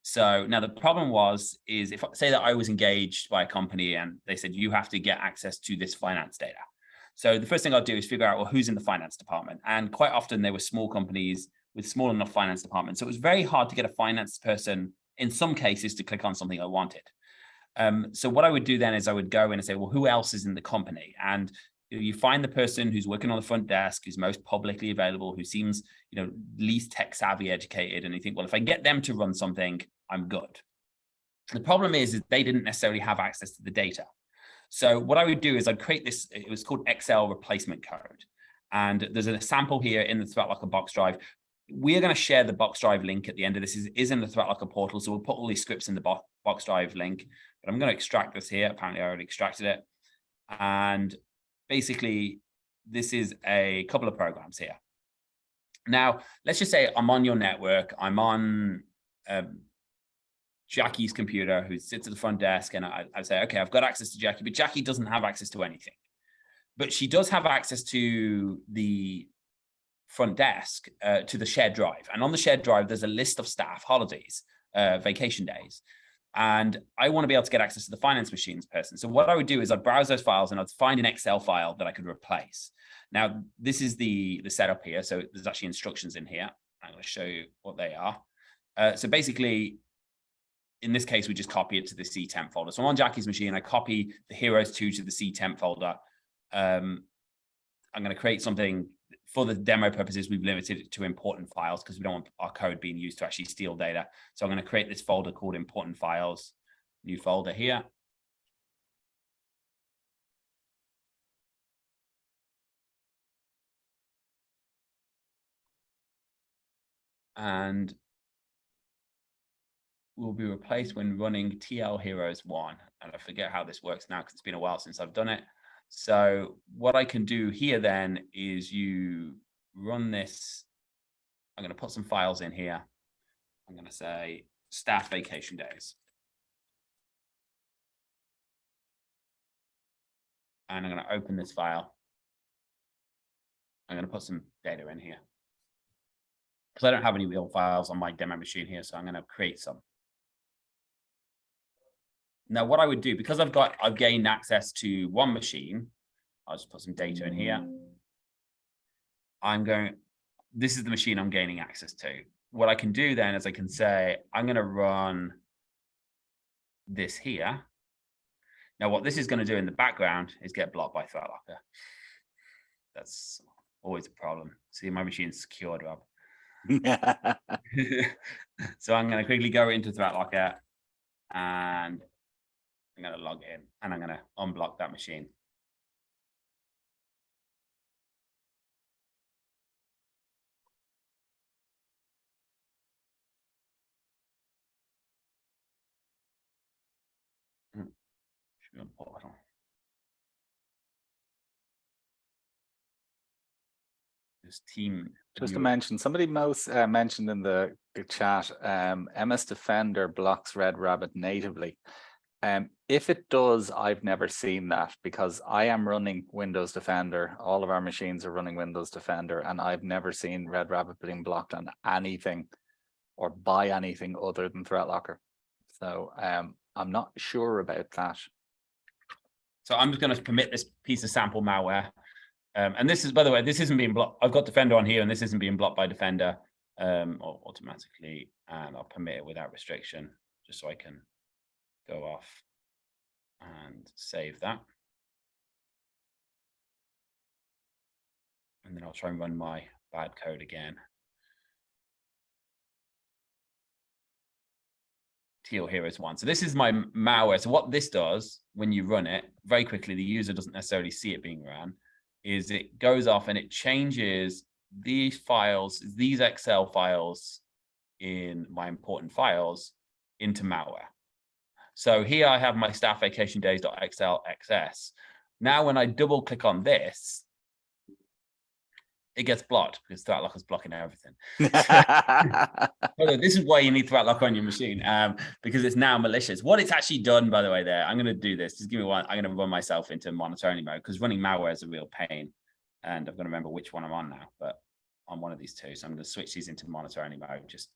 So now the problem is if say that I was engaged by a company and they said, you have to get access to this finance data. So the first thing I'll do is figure out, well, who's in the finance department? And quite often they were small companies with small enough finance departments. So it was very hard to get a finance person in some cases to click on something I wanted. So what I would do then is I would go in and say, well, who else is in the company? And you find the person who's working on the front desk, who's most publicly available, who seems, least tech savvy educated. And you think, well, if I get them to run something, I'm good. The problem is they didn't necessarily have access to the data. So what I would do is I'd create this, it was called Excel replacement code. And there's a sample here in the ThreatLocker box drive. We're going to share the box drive link at the end of this, is in the ThreatLocker portal. So we'll put all these scripts in the box drive link. But I'm going to extract this here. Apparently I already extracted it. And basically, this is a couple of programs here. Now, let's just say I'm on your network. I'm on Jackie's computer, who sits at the front desk, and I say, okay, I've got access to Jackie, but Jackie doesn't have access to anything. But she does have access to the front desk, to the shared drive. And on the shared drive, there's a list of staff holidays, vacation days. And I want to be able to get access to the finance machines person. So what I would do is I'd browse those files and I'd find an Excel file that I could replace. Now, this is the setup here. So there's actually instructions in here. I'm going to show you what they are. So basically, in this case, we just copy it to the C temp folder. So on Jackie's machine, I copy the heroes2 to the C temp folder. I'm going to create something for the demo purposes. We've limited it to important files because we don't want our code being used to actually steal data. So I'm going to create this folder called important files, new folder here. And will be replaced when running TL Heroes 1. And I forget how this works now because it's been a while since I've done it. So what I can do here then is you run this. I'm going to put some files in here. I'm going to say staff vacation days. And I'm going to open this file. I'm going to put some data in here, because I don't have any real files on my demo machine here. So I'm going to create some. Now, what I would do, because I've gained access to one machine, I'll just put some data in here. This is the machine I'm gaining access to. What I can do then is I can say, I'm going to run this here. Now, what this is going to do in the background is get blocked by ThreatLocker. That's always a problem. See, my machine's secured, Rob. So I'm going to quickly go into ThreatLocker and I'm going to log in and I'm going to unblock that machine. This team. Just to mention, somebody mentioned in the chat, MS Defender blocks REDRABBIT natively. If it does, I've never seen that because I am running Windows Defender. All of our machines are running Windows Defender, and I've never seen REDRABBIT being blocked on anything or by anything other than ThreatLocker. So I'm not sure about that. So I'm just going to permit this piece of sample malware. And this is, by the way, this isn't being blocked. I've got Defender on here, and this isn't being blocked by Defender automatically. And I'll permit it without restriction, just so I can go off and save that. And then I'll try and run my bad code again. TL Heroes 1. So this is my malware. So what this does when you run it, very quickly, the user doesn't necessarily see it being run, is it goes off and it changes these files, these Excel files in my important files into malware. So here I have my staff vacation days.xlxs. Now, when I double click on this, it gets blocked because ThreatLocker is blocking everything. This is why you need ThreatLocker on your machine, because it's now malicious. What it's actually done, by the way, there, I'm going to do this. Just give me one. I'm going to run myself into monitor only mode because running malware is a real pain. And I've got to remember which one I'm on now, but I'm one of these two. So I'm going to switch these into monitor only mode just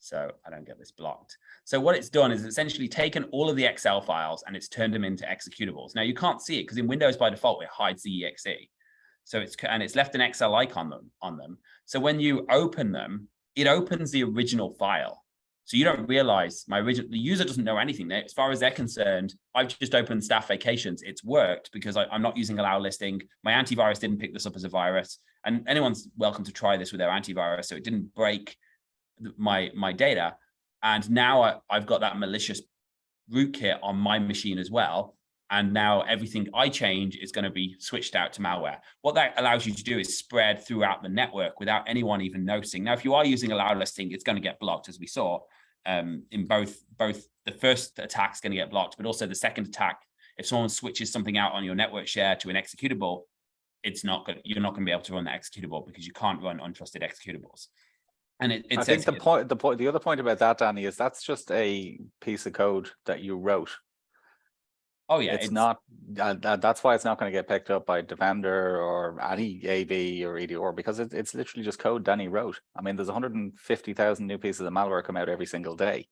so I don't get this blocked. So what it's done is essentially taken all of the Excel files and it's turned them into executables. Now you can't see it because in Windows by default, it hides the exe. So it's left an Excel icon on them. So when you open them, it opens the original file. So you don't realize the user doesn't know anything. As far as they're concerned, I've just opened staff vacations. It's worked because I'm not using Allowlisting. My antivirus didn't pick this up as a virus. And anyone's welcome to try this with their antivirus. So it didn't break my data. And now I've got that malicious rootkit on my machine as well. And now everything I change is going to be switched out to malware. What that allows you to do is spread throughout the network without anyone even noticing. Now, if you are using Allowlisting, it's going to get blocked, as we saw in both the first attack's going to get blocked, but also the second attack. If someone switches something out on your network share to an executable, you're not going to be able to run the executable because you can't run untrusted executables. And I think the other point about that, Danny, is that's just a piece of code that you wrote. Oh yeah, it's not. That's why it's not going to get picked up by Defender or any AV or EDR, because it's literally just code Danny wrote. I mean, there's 150,000 new pieces of malware come out every single day.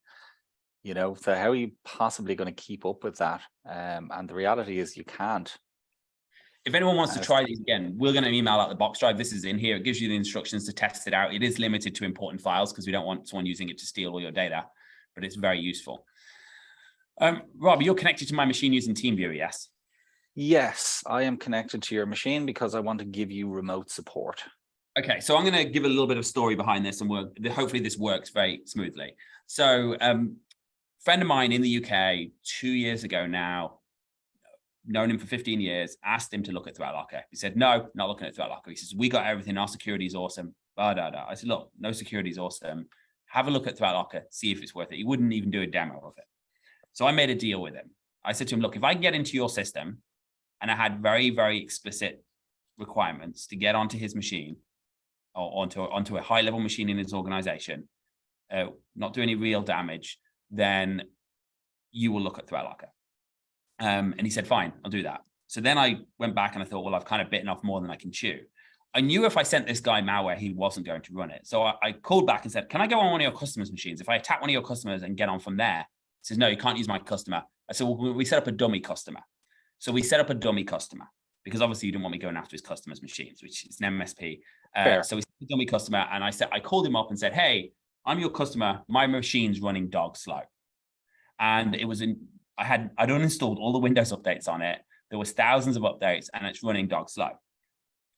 You know, so how are you possibly going to keep up with that? And the reality is you can't. If anyone wants to try these again, we're going to email out the box drive. This is in here. It gives you the instructions to test it out. It is limited to important files because we don't want someone using it to steal all your data, but it's very useful. Rob, you're connected to my machine using TeamViewer, yes? Yes, I am connected to your machine because I want to give you remote support. Okay, so I'm going to give a little bit of story behind this, and hopefully this works very smoothly. So friend of mine in the UK 2 years ago now, known him for 15 years, asked him to look at ThreatLocker. He said, no, not looking at ThreatLocker. He says, we got everything. Our security is awesome. I said, look, no security is awesome. Have a look at ThreatLocker, see if it's worth it. He wouldn't even do a demo of it. So I made a deal with him. I said to him, look, if I get into your system, and I had very, very explicit requirements to get onto his machine or onto a high level machine in his organization, not do any real damage, then you will look at ThreatLocker. And he said, fine, I'll do that. So then I went back and I thought, well, I've kind of bitten off more than I can chew. I knew if I sent this guy malware, he wasn't going to run it. So I called back and said, can I go on one of your customers' machines? If I attack one of your customers and get on from there, he says, no, you can't use my customer. I said, well, we set up a dummy customer. So we set up a dummy customer because obviously you didn't want me going after his customers' machines, which is an MSP. So we set up a dummy customer, and I called him up and said, hey, I'm your customer. My machine's running dog slow. And it was I'd uninstalled all the Windows updates on it. There was thousands of updates and it's running dog slow.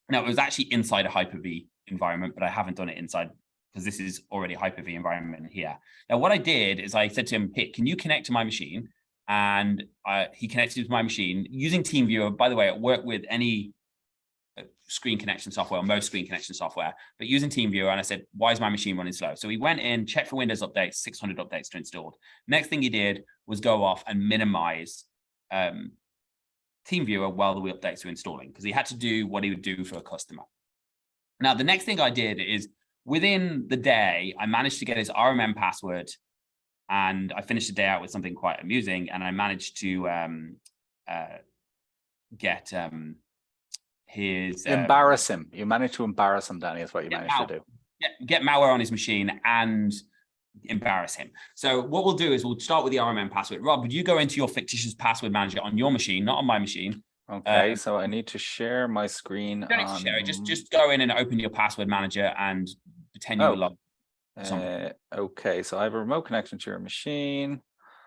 Now, it was actually inside a Hyper-V environment, but I haven't done it inside because this is already a Hyper-V environment here. Now, what I did is I said to him, hey, can you connect to my machine? And he connected to my machine using TeamViewer. By the way, it worked with any screen connection software, or most screen connection software, but using TeamViewer. And I said, why is my machine running slow? So he went in, checked for Windows updates, 600 updates to installed. Next thing he did was go off and minimize TeamViewer while the updates were installing, because he had to do what he would do for a customer. Now, the next thing I did is within the day, I managed to get his RMM password, and I finished the day out with something quite amusing. And I managed to get his embarrass him. You managed to embarrass him, Danny, is what you managed to do. Get malware on his machine and embarrass him. So what we'll do is we'll start with the RMM password. Rob, would you go into your fictitious password manager on your machine, not on my machine? Okay, so I need to share my screen. Don't need to share it. Just go in and open your password manager and pretend you log. Okay, so I have a remote connection to your machine.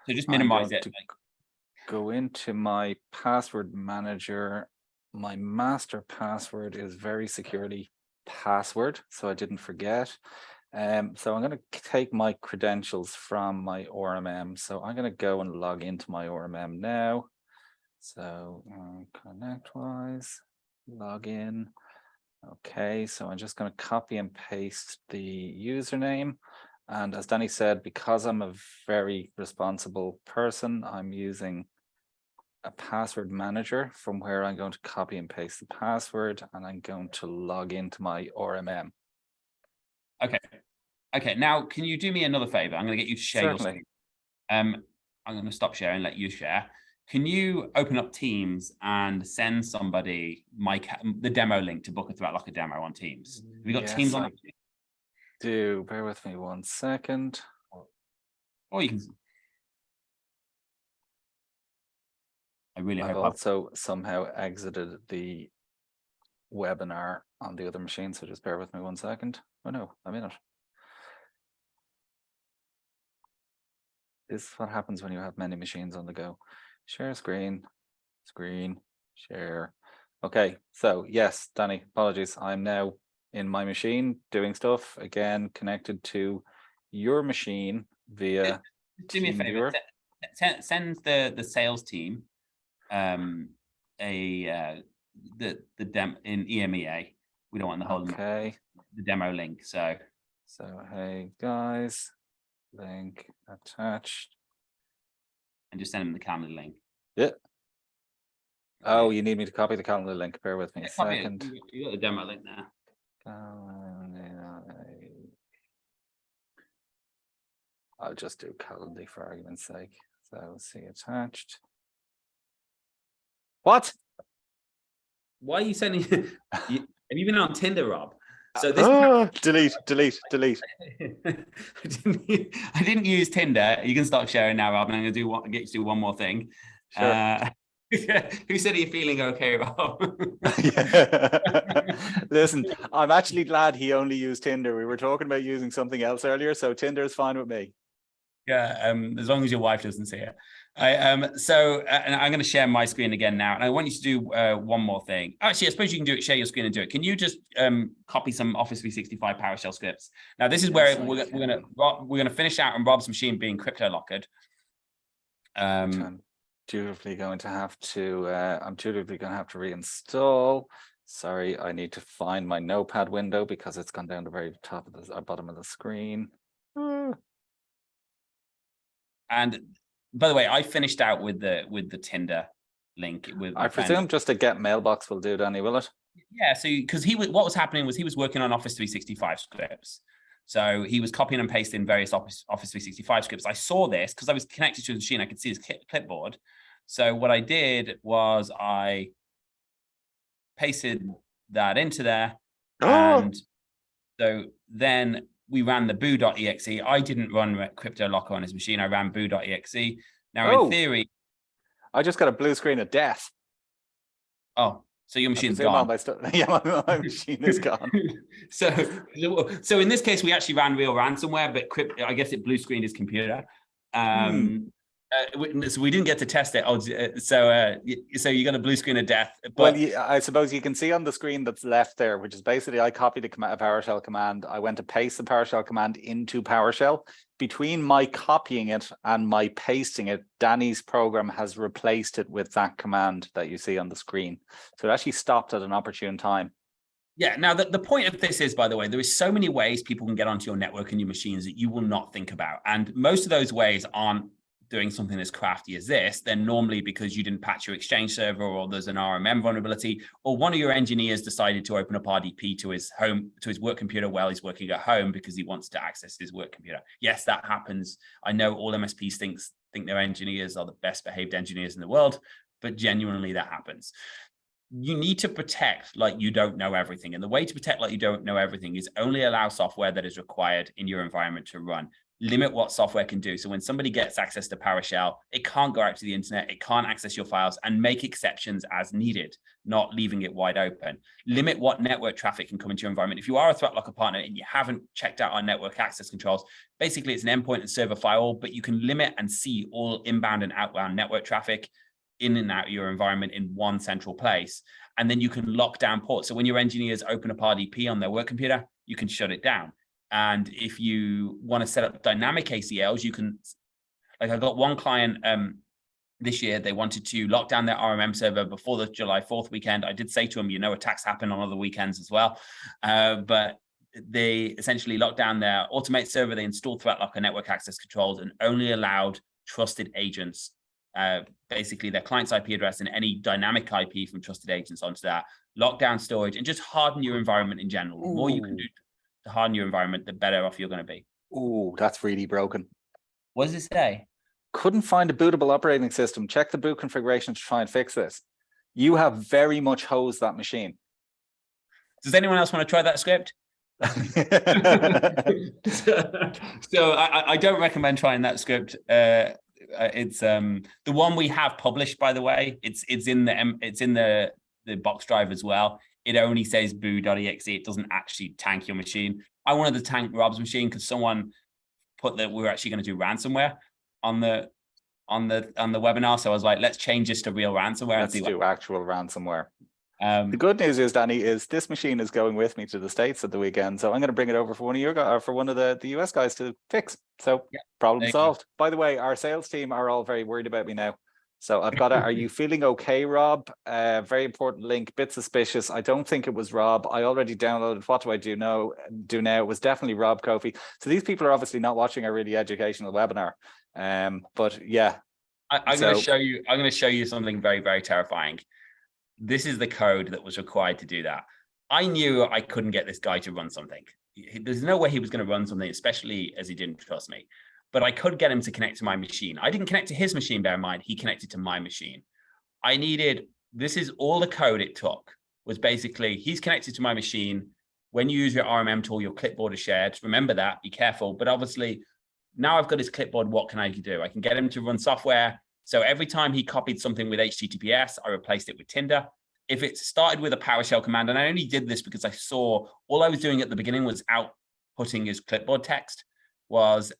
So just minimize it. Go into my password manager. My master password is very security password, so I didn't forget. So I'm going to take my credentials from my RMM. So I'm going to go and log into my RMM now. So ConnectWise, log in. Okay, so I'm just going to copy and paste the username. And as Danny said, because I'm a very responsible person, I'm using a password manager from where I'm going to copy and paste the password, and I'm going to log into my RMM. Okay, now can you do me another favor? I'm going to get you to share your screen. I'm going to stop sharing, let you share. Can you open up Teams and send somebody the demo link to book a ThreatLocker demo on Teams? Have you got Teams on? Do bear with me 1 second. Or you can. I've also somehow exited the webinar on the other machine, so just bear with me 1 second. Oh no, I'm in it. This is what happens when you have many machines on the go. Share screen, share. Okay, so yes, Danny, apologies. I'm now in my machine doing stuff, again, connected to your machine via Do me a favor. Send the sales team the demo in EMEA. We don't want the whole the demo link. So hey guys, link attached, and just send them the calendar link. Yeah. Oh, you need me to copy the calendar link. Bear with me a second. You got the demo link there. I'll just do calendar for argument's sake. So see attached. What? Why are you sending? Have you been on Tinder, Rob? So this delete. I didn't use Tinder. You can stop sharing now, Rob. And I'm going to get you to do one more thing. Sure. Who said you're feeling okay, Rob? Listen, I'm actually glad he only used Tinder. We were talking about using something else earlier, so Tinder is fine with me. Yeah, as long as your wife doesn't see it. And I'm going to share my screen again now, and I want you to do one more thing. Actually, I suppose you can do it. Share your screen and do it. Can you just copy some Office 365 PowerShell scripts? Now, this is where we're going to finish out on Rob's machine being crypto-lockered. I'm dutifully going to have to. I'm dutifully going to have to reinstall. Sorry, I need to find my Notepad window because it's gone down the very top of the bottom of the screen. And by the way, I finished out with the Tinder link. I presume just a get mailbox will do, Danny, will it? Yeah. So because what was happening was he was working on Office 365 scripts. So he was copying and pasting various Office 365 scripts. I saw this because I was connected to the machine. I could see his clipboard. So what I did was I pasted that into there. And so then we ran the boo.exe. I didn't run CryptoLocker on his machine. I ran boo.exe. Now, in theory, I just got a blue screen of death. Oh, so your machine's gone. Yeah, my machine is gone. So in this case, we actually ran real ransomware, but I guess it blue screened his computer. So we didn't get to test it. So you got a blue screen of death. But I suppose you can see on the screen that's left there, which is basically I copied a PowerShell command. I went to paste the PowerShell command into PowerShell. Between my copying it and my pasting it, Danny's program has replaced it with that command that you see on the screen. So it actually stopped at an opportune time. Yeah. Now, the point of this is, by the way, there is so many ways people can get onto your network and your machines that you will not think about. And most of those ways aren't doing something as crafty as this. Then normally because you didn't patch your Exchange server, or there's an RMM vulnerability, or one of your engineers decided to open up RDP to his work computer while he's working at home because he wants to access his work computer. Yes, that happens. I know all MSPs think their engineers are the best behaved engineers in the world, but genuinely that happens. You need to protect like you don't know everything. And the way to protect like you don't know everything is only allow software that is required in your environment to run. Limit what software can do. So when somebody gets access to PowerShell, it can't go out to the internet, it can't access your files, and make exceptions as needed, not leaving it wide open. Limit what network traffic can come into your environment. If you are a ThreatLocker partner and you haven't checked out our network access controls, basically it's an endpoint and server firewall, but you can limit and see all inbound and outbound network traffic in and out of your environment in one central place. And then you can lock down ports. So when your engineers open up RDP on their work computer, you can shut it down. And if you want to set up dynamic ACLs, you can, like I got one client this year, they wanted to lock down their RMM server before the July 4th weekend. I did say to them, attacks happen on other weekends as well. But they essentially locked down their automate server. They installed ThreatLocker network access controls and only allowed trusted agents, basically their client's IP address and any dynamic IP from trusted agents onto that, lock down storage, and just harden your environment in general. The more you can do to harden your environment, the better off you're going to be. Oh, that's really broken. What does it say? Couldn't find a bootable operating system. Check the boot configuration to try and fix this. You have very much hosed that machine. Does anyone else want to try that script? So I don't recommend trying that script. It's the one we have published, by the way. It's in the box drive as well. It only says boo.exe. It doesn't actually tank your machine. I wanted to tank Rob's machine because someone put that we were actually going to do ransomware on the webinar. So I was like, let's change this to real ransomware. Let's do actual ransomware. The good news is, Danny, is this machine is going with me to the States at the weekend. So I'm going to bring it over for one of your guys, or for one of the US guys to fix. So Yeah, problem solved. By the way, our sales team are all very worried about me now. So I've got it. Are you feeling okay, Rob? Very important link, bit suspicious. I don't think it was Rob. I already downloaded. What do I do now? It was definitely Rob Kofi. So these people are obviously not watching our really educational webinar. But yeah. I'm going to show you something very, very terrifying. This is the code that was required to do that. I knew I couldn't get this guy to run something. There's no way he was going to run something, especially as he didn't trust me. But I could get him to connect to my machine. I didn't connect to his machine, bear in mind, he connected to my machine. This is all the code it took, was basically, he's connected to my machine. When you use your RMM tool, your clipboard is shared. Remember that, be careful. But obviously, now I've got his clipboard, what can I do? I can get him to run software. So every time he copied something with HTTPS, I replaced it with Tinder. If it started with a PowerShell command, and I only did this because I saw all I was doing at the beginning was outputting his clipboard text, was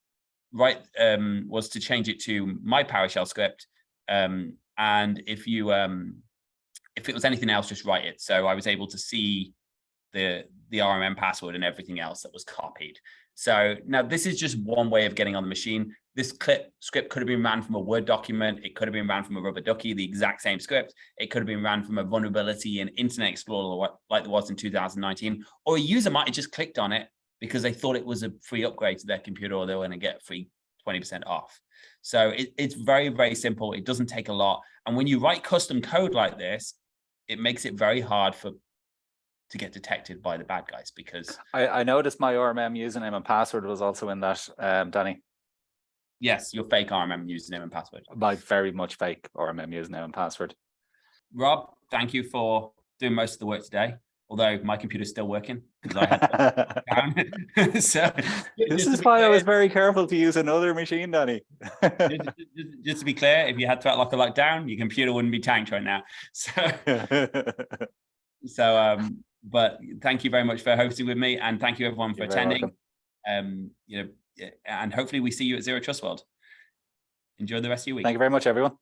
to change it to my PowerShell script. And if it was anything else, just write it. So I was able to see the RMM password and everything else that was copied. So now this is just one way of getting on the machine. This script could have been ran from a Word document. It could have been ran from a Rubber Ducky, the exact same script. It could have been ran from a vulnerability in Internet Explorer like there was in 2019. Or a user might have just clicked on it because they thought it was a free upgrade to their computer, or they were going to get free 20% off. So it's very, very simple. It doesn't take a lot. And when you write custom code like this, it makes it very hard to get detected by the bad guys, because I noticed my RMM username and password was also in that, Danny. Yes, your fake RMM username and password. My very much fake RMM username and password. Rob, thank you for doing most of the work today. Although my computer's still working because I had down. So this is why I was very careful to use another machine, Danny. just to be clear, if you had ThreatLocker locked down, your computer wouldn't be tanked right now. But thank you very much for hosting with me, and thank you everyone for attending. And hopefully we see you at Zero Trust World. Enjoy the rest of your week. Thank you very much, everyone.